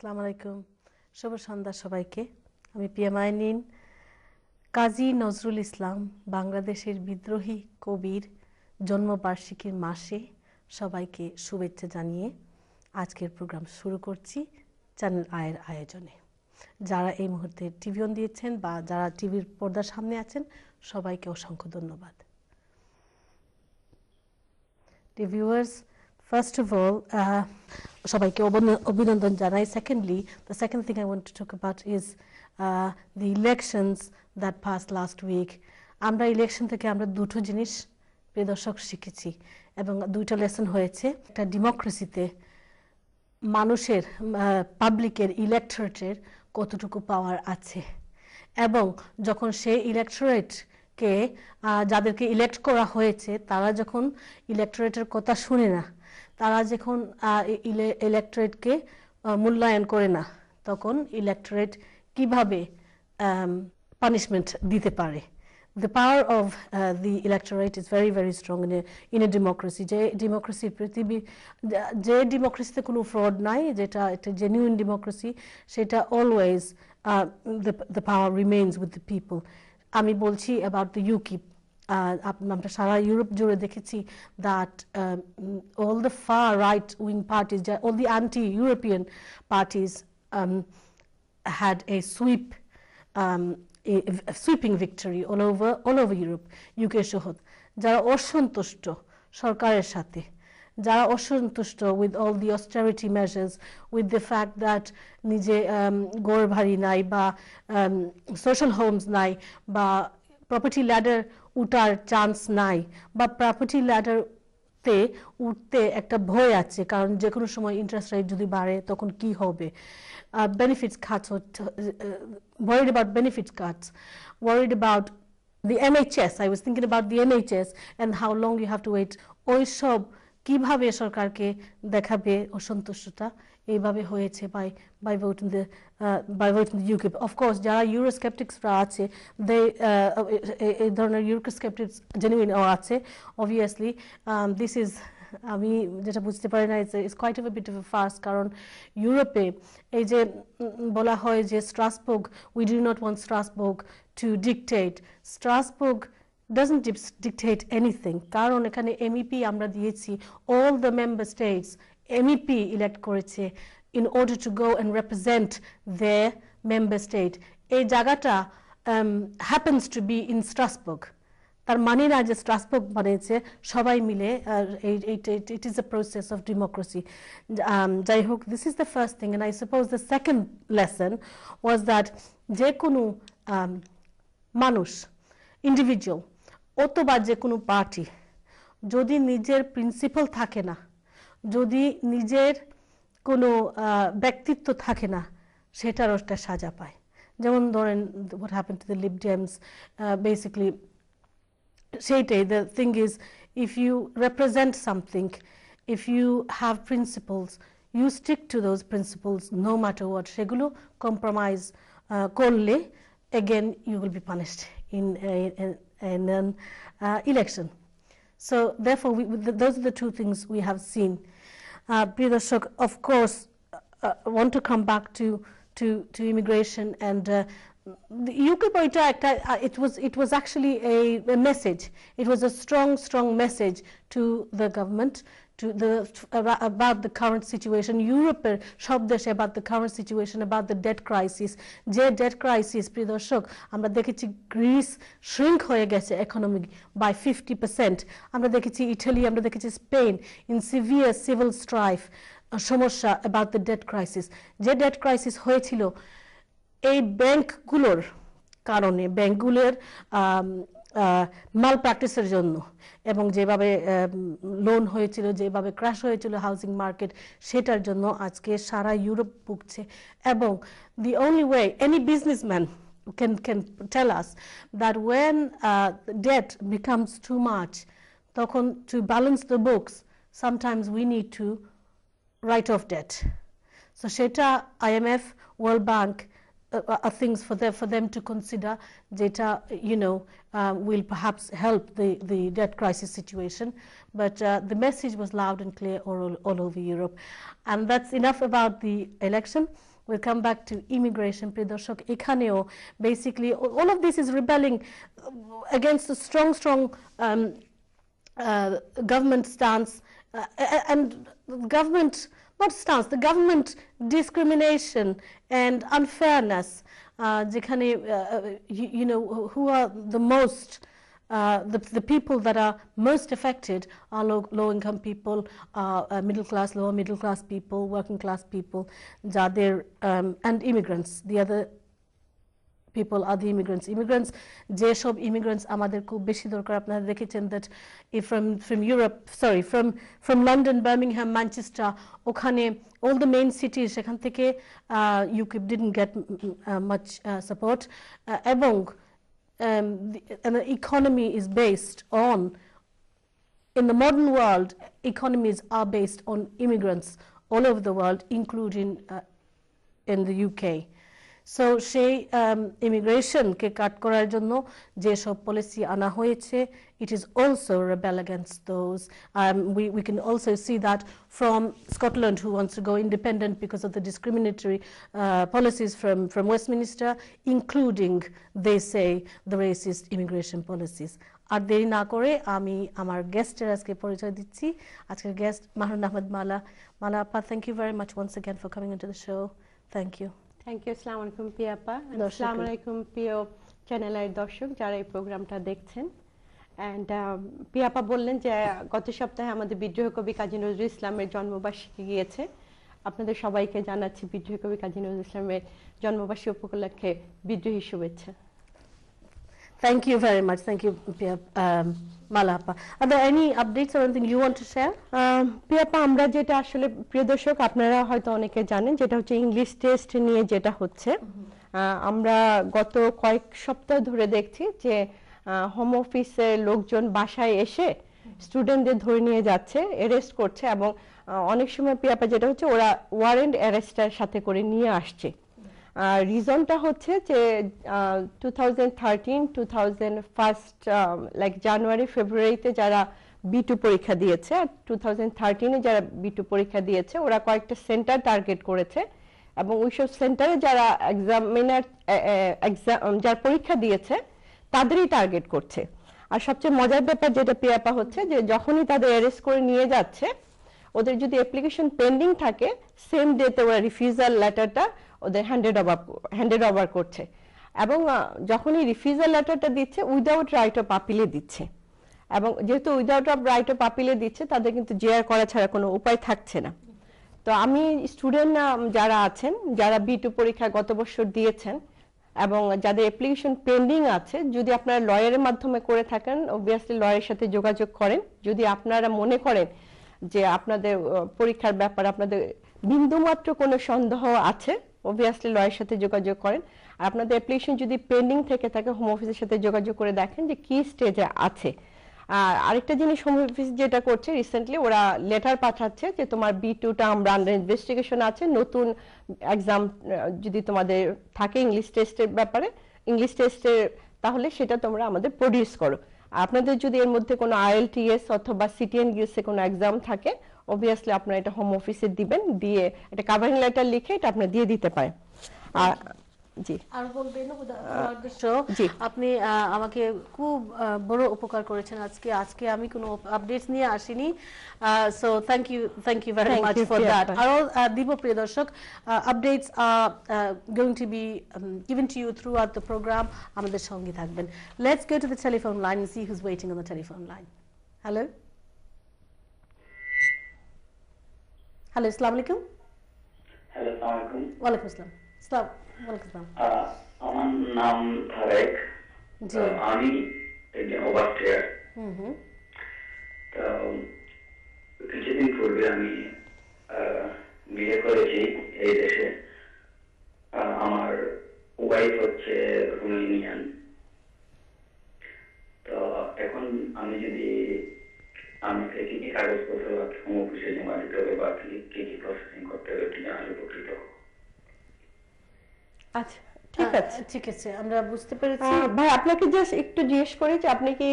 আসসালামু আলাইকুম শুভ সন্ধ্যা সবাইকে আমি পিএমআইনিন কাজী নজরুল ইসলাম বাংলাদেশের বিদ্রোহী কবির জন্মবার্ষিকীর মাসে সবাইকে শুভেচ্ছা জানিয়ে আজকের প্রোগ্রাম শুরু করছি চ্যানেল আয়ের আয়োজনে যারা এই মুহূর্তে টিভি অন দিয়েছেন বা যারা টিভির পর্দার সামনে আছেন সবাইকে অসংখ্য ধন্যবাদ ভিউয়ার্স First of all, সবাইকে অভিনন্দন জানাই. Secondly, the second thing I want to talk about is the elections that passed last week. আমরা ইলেকশন থেকে আমরা দুটো জিনিস প্রিয় দর্শক শিখেছি এবং দুইটা লেসন হয়েছে. একটা ডেমোক্রেসিতে মানুষের পাবলিকের ইলেকটোরেটের কতটুকু পাওয়ার আছে এবং যখন সেই ইলেকটোরেটকে যাদেরকে ইলেক্ট করা হয়েছে তারা যখন ইলেকটোরেটের কথা শুনে না তারা যখন ইলেকটোরেটকে মূল্যায়ন করে না তখন ইলেকটোরেট কিভাবে পানিশমেন্ট দিতে পারে the power of the electorate is very very strong in a democracy যে ডেমোক্রেসিতে কোনো ফ্রড নাই যেটা একটা জেনুইন ডেমোক্রেসি সেটা always the power remains with the people আমি বলছি about the UKIP আমরা সারা ইউরোপ জুড়ে দেখেছি that all the far right wing parties all the anti-European parties had a sweeping victory all over Europe UK সহ যারা অসন্তুষ্ট সরকারের সাথে যারা অসন্তুষ্ট with all the austerity measures with the fact that নিজে ঘর ভাড়ি নাই বা social homes নাই বা property ladder উঠার চান্স নাই বা প্রপার্টি ল্যাডার তে উঠতে একটা ভয় আছে কারণ যে কোনো সময় ইন্টারেস্ট রেট যদি বাড়ে তখন কি হবে benefits cuts worried about benefits cuts worried about the NHS I was thinking about the NHS and how long you have to wait ওই সব কিভাবে সরকারকে দেখাবে অসন্তুষ্টতা এইভাবে হয়েছে by voting the UKIP of course যারা ইউরোস্কেপটিক্সরা আছে they এই ধরনের ইউরোস্কেপটিক্স জেনুইন আছে obviously this is আমি যেটা বুঝতে পারি না it's quite of a bit of a farce কারণ ইউরোপে এই যে বলা হয় যে Strasbourg we do not want Strasbourg to dictate Strasbourg doesn't dictate anything কারণ এখানে MEP আমরা দিয়েছি all the member states MEP elect করেছে in order to go and represent their member state এই জায়গাটা happens to be in Strasbourg তার মানে না যে Strasbourg বানিয়েছে সবাই মিলে it is a process of democracy যাই হোক this is the first thing and I suppose the second lesson was that যে কোনো মানুষ individual অথবা যে কোনো পার্টি যদি নিজের প্রিন্সিপাল থাকে না যদি নিজের কোনো ব্যক্তিত্ব থাকে না সেটার একটা সাজা পায় যেমন ধরেন what happened to the Lib Dems basically সেইটাই the thing is if you represent something if you have principles you stick to those principles no matter what সেগুলো compromise করলে again you will be punished in an election so therefore those are the two things we have seen প্রিয় দর্শক of course want to come back to immigration and the UKIP it was actually a message it was a strong message to the government about the current situation Europe সব দেশে about the current situation about the debt crisis যে debt crisis প্রিয় দর্শক আমরা দেখেছি Greece shrink হয়ে গেছে economy by 50% আমরা দেখেছি ইটালি আমরা দেখেছি Spain in severe civil strife সমস্যা about the debt crisis যে debt crisis হয়েছিল এই ব্যাংকগুলোর কারণে ব্যাংকগুলোর মাল প্র্যাকটিসের জন্য এবং যেভাবে লোন হয়েছিল যেভাবে ক্র্যাশ হয়েছিল হাউজিং মার্কেট সেটার জন্য আজকে সারা ইউরোপ ভুগছে এবং the only way any businessman can tell us that when debt becomes too much তখন to balance the books sometimes we need to write off debt so সেটা IMF World Bank are things for them to consider data will perhaps help the debt crisis situation but the message was loud and clear all over Europe and that's enough about the election we'll come back to immigration. প্রিয় দর্শক, এখানেও basically all of this is rebelling against the strong government stance and government not stance, the government discrimination and unfairness. যেখানে you know who are the most the people that are most affected are low income people, middle class, lower middle class people, working class people, and immigrants. The other people are the immigrants. যে সব immigrants আমাদের খুব বেশি দরকার, আপনারা দেখেছেন that from Europe, sorry, from London, Birmingham, Manchester, ওখানে all the main cities, সেখান থেকে UKIP didn't get much support, এবং the economy is based on, in the modern world, economies are based on immigrants all over the world, including in the UK. So সেই ইমিগ্রেশনকে কাট করার জন্য যে সব policy আনা হয়েছে, it is also a rebel against those. We can also see that from Scotland, who wants to go independent because of the discriminatory policies from Westminster, including, they say, the racist immigration policies. আর দেরি না করে আমি আমার গেস্টের আজকে পরিচয় দিচ্ছি। আজকের guest মাহরুন Ahmed মালা। মালা আপা, thank you very much once again for coming into the show. Thank you. Thank you. আসসালামু আলাইকুম পিয়াপা। আসসালামু আলাইকুম প্রিয় চ্যানেলের দর্শক যারা এই প্রোগ্রামটা দেখছেন। অ্যান্ড পিয়াপা বললেন যে গত সপ্তাহে আমাদের বিদ্রোহী কবি কাজী নজরুল ইসলামের জন্মবার্ষিকী গিয়েছে। আপনাদের সবাইকে জানাচ্ছি বিদ্রোহী কবি কাজী নজরুল ইসলামের জন্মবার্ষিকী উপলক্ষে বিদ্রোহী শুভেচ্ছা। Thank you very much. Thank you, Malapa. Are there any updates or anything you want to share? পিয়াপা, আমরা যেটা আসলে প্রিয় দর্শক আপনারা হয়তো অনেকে জানেন, যেটা হচ্ছে ইংলিশ টেস্ট নিয়ে যেটা হচ্ছে, আমরা গত কয়েক সপ্তাহ ধরে দেখছি যে হোম অফিসের লোকজন বাসায় এসে স্টুডেন্টদের ধরে নিয়ে যাচ্ছে, অ্যারেস্ট করছে, এবং অনেক সময় পিয়াপা যেটা হচ্ছে ওরা ওয়ারেন্ট অ্যারেস্টের সাথে করে নিয়ে আসছে। রিজনটা হচ্ছে যে 2013 লাইক জানুয়ারি ফেব্রুয়ারিতে যারা B2 পরীক্ষা দিয়েছে, আর 2013 যারা B2 পরীক্ষা দিয়েছে, ওরা কয়েকটা সেন্টার টার্গেট করেছে, এবং ওইসব সেন্টারে যারা যারা পরীক্ষা দিয়েছে তাদেরই টার্গেট করছে। আর সবচেয়ে মজার ব্যাপার যেটা পিয়াপা হচ্ছে যে যখনই তাদের অ্যারেস্ট করে নিয়ে যাচ্ছে, ওদের যদি অ্যাপ্লিকেশন পেন্ডিং থাকে, সেম ডেতে ওরা রিফিউজাল লেটারটা ওদের হ্যান্ডেড ওভার করছে, এবং যখনই রিফিউজাল লেটারটা দিচ্ছে উইদাউট রাইট অফ আপিলে দিচ্ছে, এবং যেহেতু উইদাউট রাইট অফ আপিলে দিচ্ছে তাদের কিন্তু জেআর করা ছাড়া কোনো উপায় থাকছে না। তো আমি স্টুডেন্ট যারা আছেন, যারা B2 পরীক্ষা গত বছর দিয়েছেন এবং যাদের অ্যাপ্লিকেশন পেন্ডিং আছে, যদি আপনারা লয়ারের মাধ্যমে করে থাকেন, অবভিয়াসলি লয়ারের সাথে যোগাযোগ করেন। যদি আপনারা মনে করেন যে আপনাদের পরীক্ষার ব্যাপারে আপনাদের বিন্দুমাত্র কোনো সন্দেহ আছে, অবভিয়াসলি লয়ারের সাথে যোগাযোগ করেন। আর আপনাদের অ্যাপ্লিকেশন যদি পেন্ডিং থেকে থাকে, হোম অফিসের সাথে যোগাযোগ করে দেখেন যে কি স্টেজে আছে। আর আরেকটা জিনিস হোম অফিস যেটা করছে, রিসেন্টলি ওরা লেটার পাঠাচ্ছে যে তোমার B2টা আমরা আন্ডার ইনভেস্টিগেশন আছে, নতুন এক্সাম যদি তোমাদের থাকে ইংলিশ টেস্টের ব্যাপারে, ইংলিশ টেস্টের, তাহলে সেটা তোমরা আমাদের প্রডিউস করো। আপনাদের যদি এর মধ্যে কোনো IELTS অথবা CTN-GS কোনো এক্সাম থাকে, অবভিয়াসলি আপনারা এটা হোম অফিসে দিবেন, দিয়ে একটা কাভারিং লেটার লিখে এটা আপনারা দিয়ে দিতে পারেন। আর জি, আর বলবেন আপনি আমাকে খুব বড় উপকার করেছেন আজকে আমি কোনো আপডেটস নিয়ে আসিনি, so thank you very much for that. আরো দিব প্রিয় দর্শক, updates are going to be given to you throughout the program. আমাদের সঙ্গে থাকবেন। Let's go to the telephone line and see who is waiting on the telephone line. Hello, আসসালামু আলাইকুম। Hello, আসসালামু আলাইকুম। ওয়ালাইকুম আসসালাম। আমার নাম তারেক, আমি একজন ওভারস্টেয়ার। তো কিছুদিন পূর্বে আমি বিয়ে করেছি এই দেশে। আমার ওয়াইফ হচ্ছে রোমানিয়ান। তো এখন আমি যদি আমাকে কি কি কাগজপত্র হোম অফিসে জমা দিতে হবে বা কি কি প্রসেসিং করতে হবে এটা জানালে উপকৃত হব। আচ্ছা, ঠিক আছে, আমরা বুঝতে পেরেছি। ভাই, আপনাকে জাস্ট একটু জিজ্ঞেস করি যে আপনি কি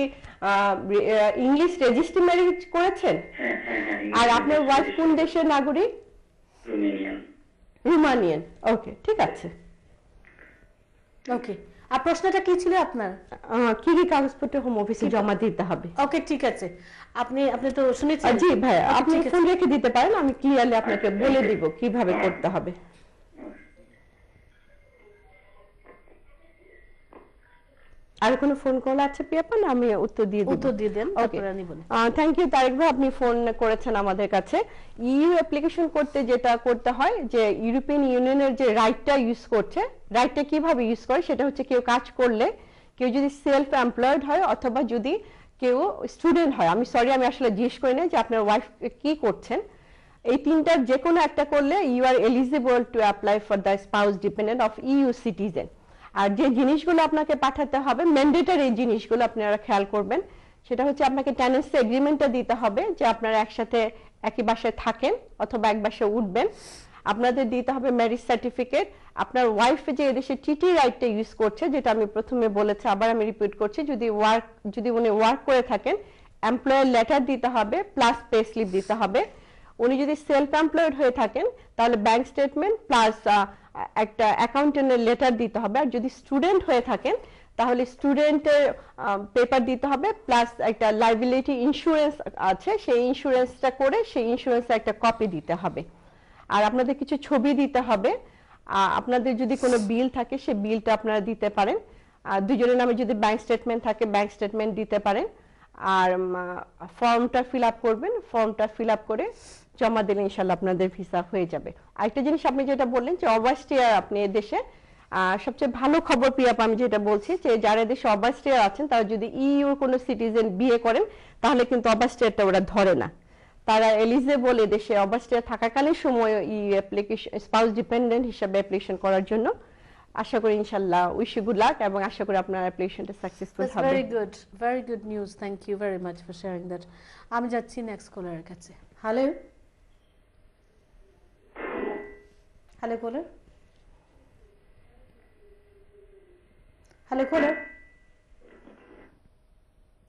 ইংলিশ রেজিস্ট্রি ম্যারেজ করেছেন? হ্যাঁ। আর আপনার ওয়াইফ কোন দেশের নাগরিক? রোমানিয়ান। ওকে, ঠিক আছে। ওকে, আর প্রশ্নটা কি ছিল আপনার? কি কি কাগজপত্র হোম অফিসে জমা দিতে হবে? ওকে, ঠিক আছে। আপনি আপনি তো শুনেছেন। জি ভাই, Okay, আপনি ঠিক আছে। ফোন রেখে দিতে পারেন, আমি ক্লিয়ারলি আপনাকে বলে দিব কিভাবে করতে হবে। আর কোনো ফোন কল আছে পিয়াপা, না আমি উত্তর দিয়ে দিব? উত্তর দিয়ে দেন, ওকে, তারপরে আমি বলি। থ্যাংক ইউ তারেক ভাই, আপনি ফোন করেছেন আমাদের কাছে। ইউ অ্যাপ্লিকেশন করতে যেটা করতে হয়, যে ইউরোপিয়ান ইউনিয়নের যে রাইটটা ইউজ করছে, রাইটটা কিভাবে ইউজ করে সেটা হচ্ছে, কেউ কাজ করলে, কেউ যদি সেলফ এমপ্লয়েড হয়, অথবা যদি কেউ স্টুডেন্ট হয়, আমি সরি আমি আসলে জিজ্ঞেস করি না যে আপনার ওয়াইফ কি করছেন, এই তিনটার যে কোনো একটা করলে you are eligible to apply for the spouse dependent of you citizen. আর যে জিনিসগুলো আপনাকে পাঠাতে হবে, ম্যান্ডেটরি এই জিনিসগুলো আপনারা খেয়াল করবেন, সেটা হচ্ছে আপনাকে টেনেন্সি এগ্রিমেন্টটা দিতে হবে, যে আপনারা একসাথে একই বাসায় থাকেন অথবা এক বাসায় উঠবেন। আপনাদের দিতে হবে ম্যারেজ সার্টিফিকেট। আপনার ওয়াইফ যে এদেশে টিটি রাইটটা ইউজ করছে, যেটা আমি প্রথমে বলেছি, আবার আমি রিপিট করছি, যদি উনি ওয়ার্ক করে থাকেন, এমপ্লয়ার লেটার দিতে হবে, প্লাস পে স্লিপ দিতে হবে। উনি যদি সেলফ এমপ্লয়েড হয়ে থাকেন, তাহলে ব্যাংক স্টেটমেন্ট প্লাস একটা অ্যাকাউন্টেন্টের লেটার দিতে হবে। আর যদি স্টুডেন্ট হয়ে থাকেন, তাহলে স্টুডেন্টের পেপার দিতে হবে, প্লাস একটা লাইবিলিটি ইন্স্যুরেন্স আছে, সেই ইন্স্যুরেন্সটা করে সেই ইন্স্যুরেন্সের একটা কপি দিতে হবে। আর আপনাদের কিছু ছবি দিতে হবে। আপনাদের যদি কোনো বিল থাকে, সেই বিলটা আপনারা দিতে পারেন। আর দুজনের নামে যদি ব্যাংক স্টেটমেন্ট থাকে, ব্যাংক স্টেটমেন্ট দিতে পারেন। আর ফর্মটা ফিল আপ করবেন, ফর্মটা ফিল আপ করে জমা দিলে ইনশাল্লাহ আপনাদের ভিসা হয়ে যাবে। আরেকটা জিনিস আপনি যেটা বললেন যে অবাস্টিয়ার আপনি এদেশে, সবচেয়ে ভালো খবর প্রিয়াপা আমি যেটা বলছি, যে যারা দেশে অবাস্টিয়ার আছেন, তারা যদি ইউর কোনো সিটিজেন বিয়ে করেন, তাহলে কিন্তু অবাস্টিয়ারটা ওরা ধরে না। তারা এলিজিবল এদেশে অবাস্টিয়ার থাকাকালীন সময় ইউ অ্যাপ্লিকেশন স্পাউস ডিপেন্ডেন্ট হিসাবে অ্যাপ্লিকেশন করার জন্য। আশা করি ইনশাল্লাহ, উইশ ইউ গুড লাক, এবং আশা করি আপনার অ্যাপ্লিকেশনটা সাকসেসফুল That's হবে। very good news. Thank you very much for sharing that. আমি যাচ্ছি নেক্সট কলারের কাছে। Hello, hello caller, hello caller.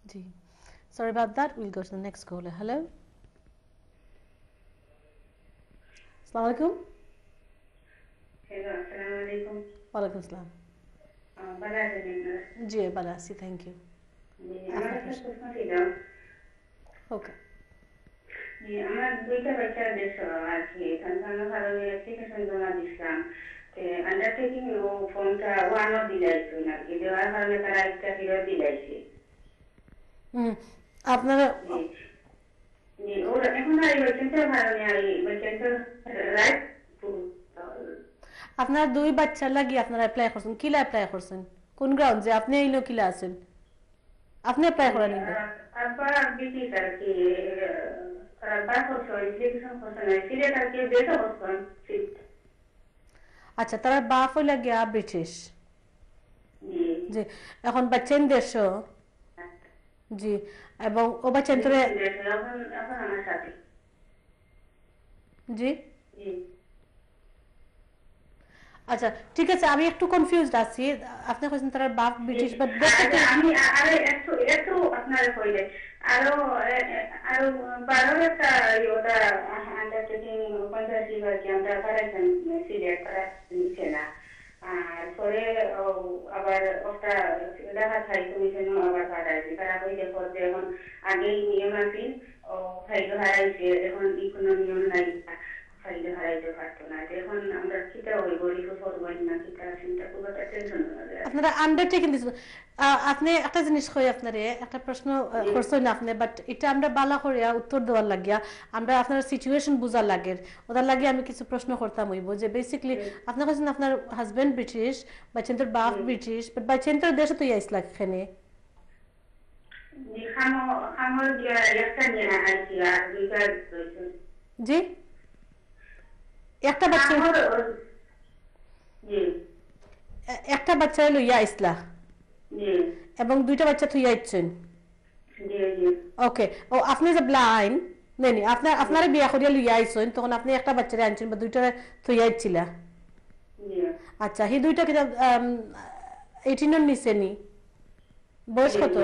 জি, sorry about that. We'll go to the next caller. Hello, assalamu alaikum. Hello, assalamu alaikum. Walaikum salam. ভালো আছেন আপনারা? জি, ভালো আছি, থ্যাংক ইউ। আমার একটা প্রশ্ন ছিল। ওকে, আমার দুইটা বাচ্চা দেশ আর কি, সন্তান কারণে অ্যাপ্লিকেশন জমা দিচ্ছিলাম, আন্ডারটেকিং ও ফর্মটা ওয়ানও দিলাইছে না, কি দেওয়ার কারণে তারা একটা ফিরত দিলাইছে। আপনারা ওরা এখন আর এই বাচ্চাটার কারণে আর এই বাচ্চাটার রাইট আপনারা দুই বাচ্চার লাগি আপনারা অ্যাপ্লাই করছেন, কিলা অ্যাপ্লাই করছেন, কোন গ্রাউন্ড যে আপনি এইলো কিলা আছেন, আপনি অ্যাপ্লাই করেন নিবে? আবার বিটি আর কি রাবার করছে, অ্যাপ্লিকেশন করছে না, সিলেট আর কি যেটা করছেন। আচ্ছা, তারা বাপ হইলা গিয়া ব্রিটিশ, জি, এখন বাচ্চেন দেশ, জি, এবং ও বাচ্চেন তোরে, এখন আমার সাথে জি, জি। আচ্ছা ঠিক আছে, আমি একটু কনফিউজড আছি। আপনি কইছেন তার বাপ ব্রিটিশ, বাট আমি আরো একটু আপনার কইলে আরো 12 একটা ওটা আন্ডারটেকিং পঞ্চায়েত বিভাগ আমরা করাইছেন, সিলেক্ট করা নিচ্ছে না। আর পরে আবার ওটা দেখা চাই কমিশন আবার পাঠাইছি, তারা কইলে করতে এখন আগেই নিয়ম আছে, ও ফাইল হারাইছে, এখন কোনো নিয়ম নাই, ফাইল হারাইতে পারতো না। এখন আমরা কিটা ওই গরিব করবেন না, কিটা চিন্তা খুব একটা টেনশন হয়ে আপনারা আন্ডারটেকিং দিছেন। আপনি একটা জিনিস কই, আপনারে একটা প্রশ্ন করছেন আপনি, বাট এটা আমরা বালা করিয়া উত্তর দেওয়ার লাগিয়া আমরা আপনার সিচুয়েশন বুঝার লাগে, ওটার লাগে আমি কিছু প্রশ্ন করতাম হইব, যে বেসিক্যালি আপনি কইছেন আপনার হাজবেন্ড ব্রিটিশ, বাচ্চেন্তর বাপ ব্রিটিশ, বাট বাচ্চেন্তর দেশে তো আইসলা এখানে, জি, একটা বাচ্চা, একটা বাচ্চা লইয়া আইসলা এবং দুইটা বাচ্চা থুইয়া আইছেন। ওকে, ও আপনি যে ব্লাইন্ড নেনি, আপনারা বিয়া করিয়া লইয়া আইছেন, তখন আপনি একটা বাচ্চারে আনছেন বা দুইটা থুইয়া আইছিলা? আচ্ছা, এই দুইটা কি 18 এর নিচে নি? বয়স কত?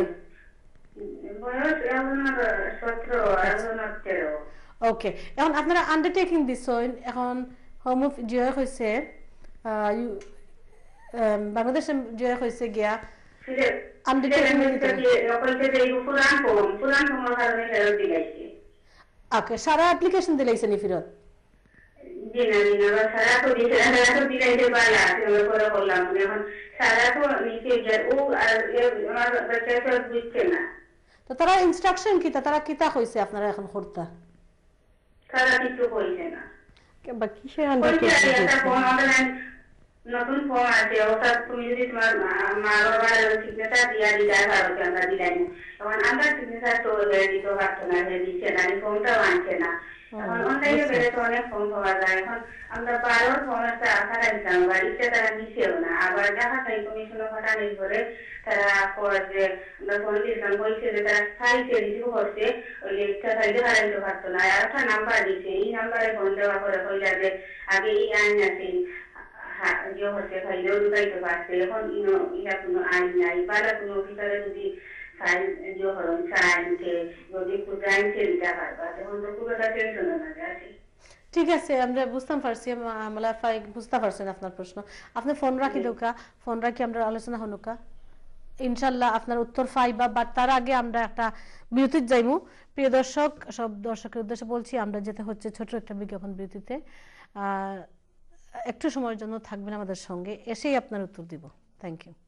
ওকে, এখন আপনারা আন্ডারটেকিং দিছেন, এখন হোম অফ জিয়া হইছে বাংলাদেশে জিয়া হইছে গিয়া ওকে সারা অ্যাপ্লিকেশন দিলাইছেন ফিরত তো তারা ইনস্ট্রাকশন কি তারা কিতা কইছে আপনারা এখন করতে বা কিসের আন্ডার নতুন ফর্ম আছে ওটা তুমি যদি তোমার মা বাবার সিগনেচার দিয়া দিতে পারো আমরা দিলাই তখন আমরা সিগনেচার তো দিতে পারতো না দিচ্ছে না ফর্মটাও আনছে না এখন অনলাইনে বেড়ে তো অনেক ফর্ম পাওয়া যায় এখন আমরা 12 ফর্ম একটা আশা রাখতাম বা ইচ্ছা তারা দিছেও না আবার দেখা যায় কমিশনের কথা নির্ভরে তারা যে আমরা ফোন দিয়েছিলাম বলছে যে তারা সাইটে রিসিভ করছে ওই ইচ্ছা সাইটে হারাইতে পারতো না আর একটা নাম্বার দিচ্ছে এই নাম্বারে ফোন দেওয়া করে কইলা যে আগে এই আইন আছে যে হচ্ছে ভাইলেও ঢুকাইতে পারছে এখন ইয়া কোনো আইন নাই পালা কোনো অফিসারে যদি সাইন যে হরণ সাইনকে যদি আইনকে দিতে পারবা তখন তো খুব একটা টেনশন না আছে ঠিক আছে আমরা বুঝতাম পারছি আমলা ফাইক বুঝতে পারছেন আপনার প্রশ্ন আপনি ফোন রাখি দোকা ফোন রাখি আমরা আলোচনা হনুকা ইনশাআল্লাহ আপনার উত্তর পাইবা বাট তার আগে আমরা একটা বিরতিতে যাইমু প্রিয় দর্শক সব দর্শকের উদ্দেশ্যে বলছি আমরা যেতে হচ্ছে ছোট একটা বিজ্ঞাপন বিরতিতে একটু সময়ের জন্য থাকবেন আমাদের সঙ্গে এসেই আপনার উত্তর দিব থ্যাংক ইউ